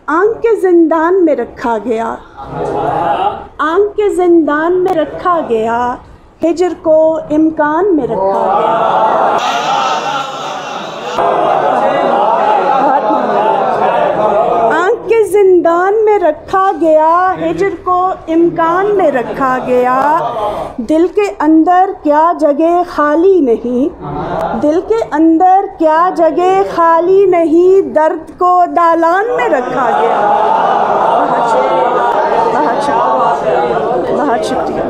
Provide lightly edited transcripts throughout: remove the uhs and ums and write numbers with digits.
आंख के जिंदान में रखा गया, आंख के जिंदान में रखा गया, हिजर को इम्कान में रखा गया। आंख के जिंदान में रखा गया, हिजर को इम्कान में रखा गया। दिल के अंदर क्या जगह खाली नहीं, दिल के अंदर क्या जगह खाली नहीं, दर्द को दालान में रखा गया। बहुत शुक्रिया, बहुत शुक्रिया।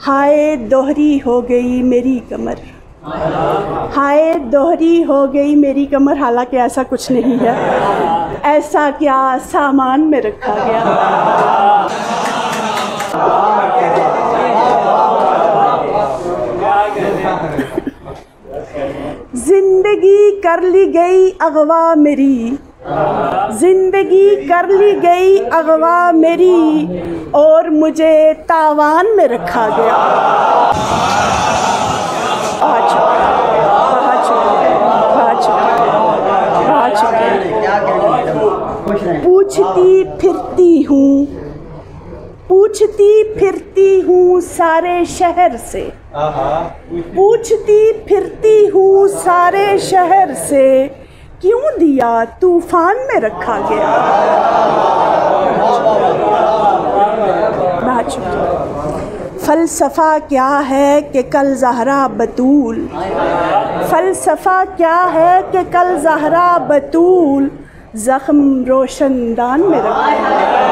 हाय दोहरी हो गई मेरी कमर, हाय दोहरी हो गई मेरी कमर। हालांकि ऐसा कुछ नहीं है, ऐसा क्या सामान में रखा गया। जिंदगी कर ली गई अगवा मेरी, जिंदगी कर ली गई अगवा मेरी, और मुझे तावान में रखा गया। बहुत शुक्रिया, बहुत शुक्रिया, बहुत शुक्रिया, बहुत शुक्रिया। पूछती फिरती हूँ, पूछती फिरती हूँ सारे शहर से, पूछती फिरती हूँ सारे शहर से, क्यों दिया तूफान में रखा गया। बहुत शुक्रिया। फ़लसफ़ा क्या है कि कल ज़हरा बतूल, फ़लसफ़ा क्या है कि कल ज़हरा बतूल, ज़ख्म रोशनदान में रखा गया।